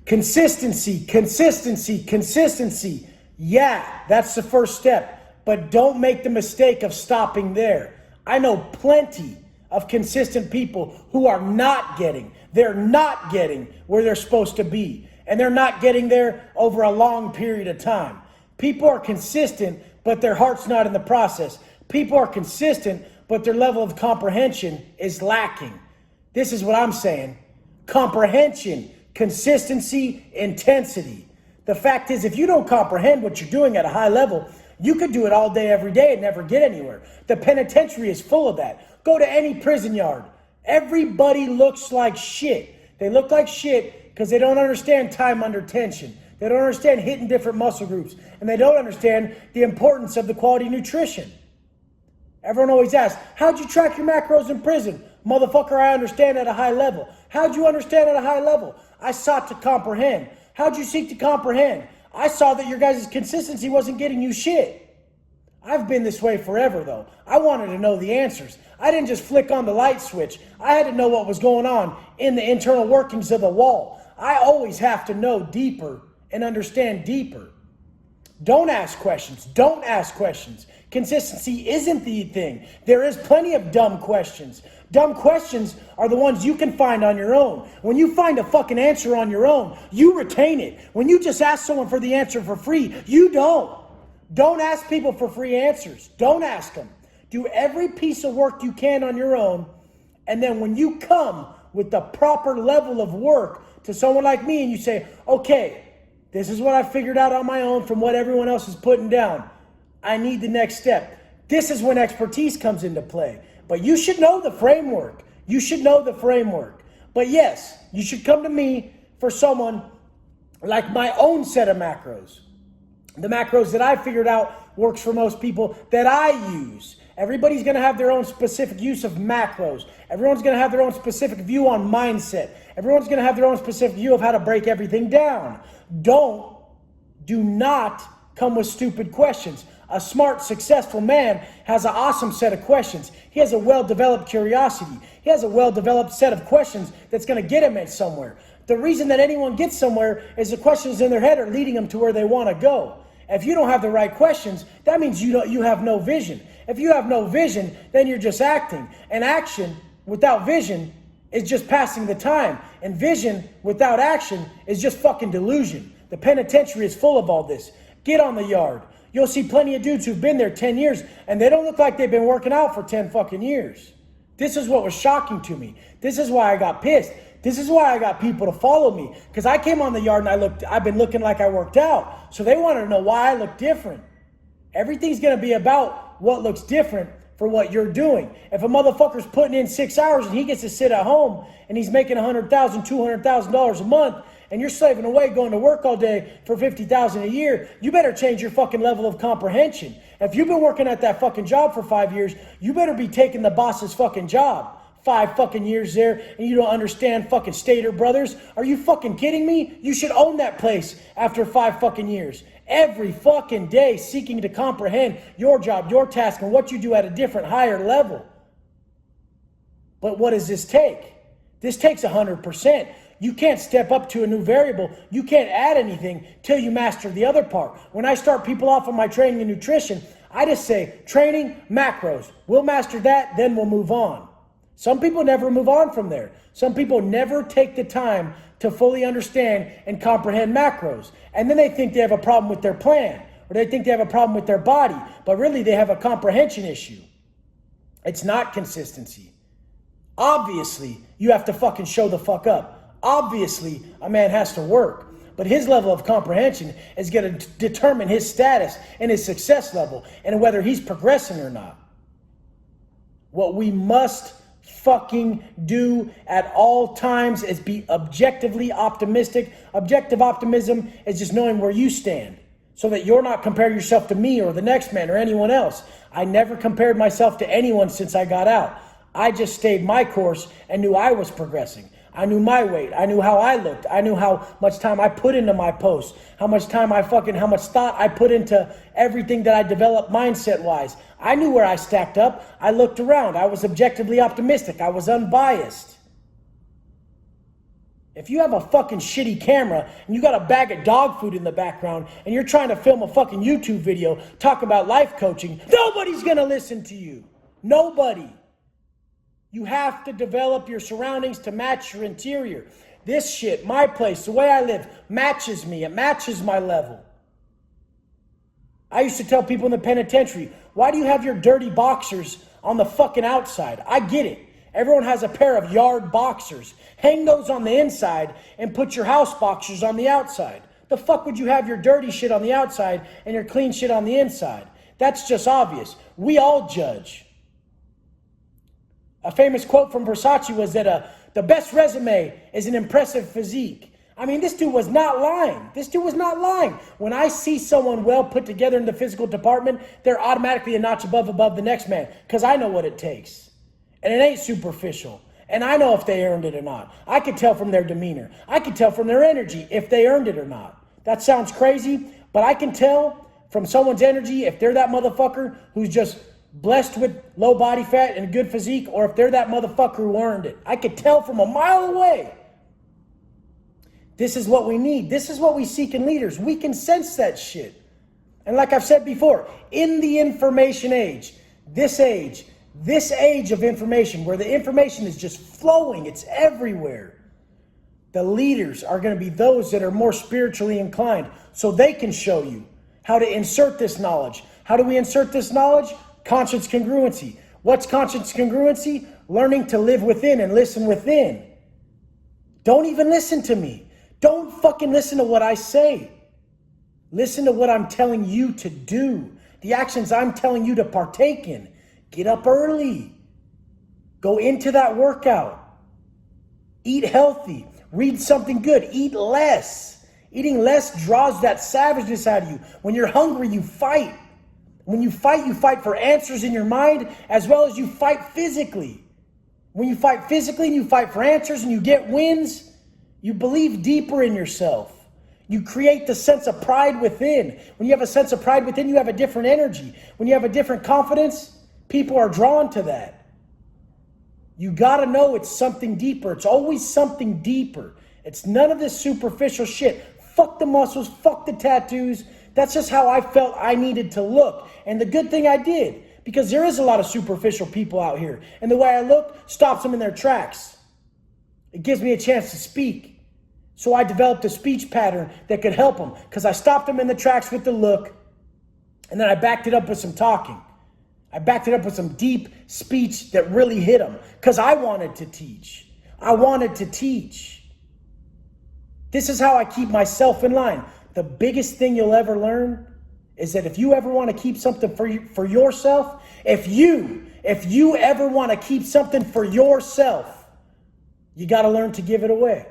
Consistency, consistency, consistency. Yeah, that's the first step. But don't make the mistake of stopping there. I know plenty of consistent people who are not getting, they're not getting where they're supposed to be. And they're not getting there over a long period of time. People are consistent, but their heart's not in the process. People are consistent, but their level of comprehension is lacking. This is what I'm saying. Comprehension, consistency, intensity. The fact is, if you don't comprehend what you're doing at a high level, you could do it all day, every day, and never get anywhere. The penitentiary is full of that. Go to any prison yard. Everybody looks like shit. They look like shit because they don't understand time under tension. They don't understand hitting different muscle groups. And they don't understand the importance of the quality nutrition. Everyone always asks, how'd you track your macros in prison? Motherfucker, I understand at a high level. How'd you understand at a high level? I sought to comprehend. How'd you seek to comprehend? I saw that your guys' consistency wasn't getting you shit. I've been this way forever, though. I wanted to know the answers. I didn't just flick on the light switch. I had to know what was going on in the internal workings of the wall. I always have to know deeper and understand deeper. Don't ask questions. Don't ask questions. Consistency isn't the thing. There is plenty of dumb questions. Dumb questions are the ones you can find on your own. When you find a fucking answer on your own, you retain it. When you just ask someone for the answer for free, you don't. Don't ask people for free answers. Don't ask them. Do every piece of work you can on your own. And then when you come with the proper level of work to someone like me and you say, okay, this is what I figured out on my own from what everyone else is putting down. I need the next step. This is when expertise comes into play. But you should know the framework. You should know the framework. But yes, you should come to me for someone like my own set of macros. The macros that I figured out works for most people that I use. Everybody's going to have their own specific use of macros. Everyone's going to have their own specific view on mindset. Everyone's going to have their own specific view of how to break everything down. Do not come with stupid questions. A smart, successful man has an awesome set of questions. He has a well-developed curiosity. He has a well-developed set of questions that's going to get him at somewhere. The reason that anyone gets somewhere is the questions in their head are leading them to where they want to go. If you don't have the right questions, that means you have no vision. If you have no vision, then you're just acting. And action without vision is just passing the time. And vision without action is just fucking delusion. The penitentiary is full of all this. Get on the yard. You'll see plenty of dudes who've been there 10 years and they don't look like they've been working out for 10 fucking years. This is what was shocking to me. This is why I got pissed. This is why I got people to follow me. Because I came on the yard and I've been looking like I worked out. So they wanted to know why I look different. Everything's going to be about what looks different for what you're doing. If a motherfucker's putting in 6 hours and he gets to sit at home and he's making $100,000, $200,000 a month, and you're slaving away going to work all day for $50,000 a year, you better change your fucking level of comprehension. If you've been working at that fucking job for 5 years, you better be taking the boss's fucking job. 5 fucking years there and you don't understand fucking Stater Brothers? Are you fucking kidding me? You should own that place after 5 fucking years. Every fucking day seeking to comprehend your job, your task, and what you do at a different, higher level. But what does this take? This takes 100%. You can't step up to a new variable. You can't add anything till you master the other part. When I start people off on my training and nutrition, I just say, training, macros. We'll master that, then we'll move on. Some people never move on from there. Some people never take the time to fully understand and comprehend macros. And then they think they have a problem with their plan, or they think they have a problem with their body, but really they have a comprehension issue. It's not consistency. Obviously, you have to fucking show the fuck up. Obviously, a man has to work, but his level of comprehension is going to determine his status and his success level and whether he's progressing or not. What we must fucking do at all times is be objectively optimistic. Objective optimism is just knowing where you stand so that you're not comparing yourself to me or the next man or anyone else. I never compared myself to anyone since I got out. I just stayed my course and knew I was progressing. I knew my weight. I knew how I looked. I knew how much time I put into my posts, how much thought I put into everything that I developed mindset wise. I knew where I stacked up. I looked around. I was objectively optimistic. I was unbiased. If you have a fucking shitty camera and you got a bag of dog food in the background and you're trying to film a fucking YouTube video talking about life coaching, nobody's going to listen to you. Nobody. You have to develop your surroundings to match your interior. This shit, my place, the way I live, matches me. It matches my level. I used to tell people in the penitentiary, why do you have your dirty boxers on the fucking outside? I get it. Everyone has a pair of yard boxers. Hang those on the inside and put your house boxers on the outside. The fuck would you have your dirty shit on the outside and your clean shit on the inside? That's just obvious. We all judge. A famous quote from Versace was that the best resume is an impressive physique. I mean, this dude was not lying. This dude was not lying. When I see someone well put together in the physical department, they're automatically a notch above the next man because I know what it takes. And it ain't superficial. And I know if they earned it or not. I could tell from their demeanor. I could tell from their energy if they earned it or not. That sounds crazy, but I can tell from someone's energy if they're that motherfucker who's just blessed with low body fat and a good physique, or if they're that motherfucker who earned it. I could tell from a mile away. This is what we need. This is what we seek in leaders. We can sense that shit. And like I've said before, in the information age, this age of information where the information is just flowing, it's everywhere. The leaders are going to be those that are more spiritually inclined so they can show you how to insert this knowledge. How do we insert this knowledge? Conscience congruency. What's conscience congruency? Learning to live within and listen within. Don't even listen to me. Don't fucking listen to what I say. Listen to what I'm telling you to do. The actions I'm telling you to partake in. Get up early. Go into that workout. Eat healthy. Read something good. Eat less. Eating less draws that savageness out of you. When you're hungry, you fight. When you fight for answers in your mind as well as you fight physically. When you fight physically and you fight for answers and you get wins, you believe deeper in yourself. You create the sense of pride within. When you have a sense of pride within, you have a different energy. When you have a different confidence, people are drawn to that. You got to know it's something deeper. It's always something deeper. It's none of this superficial shit. Fuck the muscles. Fuck the tattoos. That's just how I felt I needed to look. And the good thing I did, because there is a lot of superficial people out here. And the way I look stops them in their tracks. It gives me a chance to speak. So I developed a speech pattern that could help them. Because I stopped them in the tracks with the look. And then I backed it up with some talking. I backed it up with some deep speech that really hit them because I wanted to teach. I wanted to teach. This is how I keep myself in line. The biggest thing you'll ever learn is that if you ever want to keep something for yourself, if you ever want to keep something for yourself, you got to learn to give it away.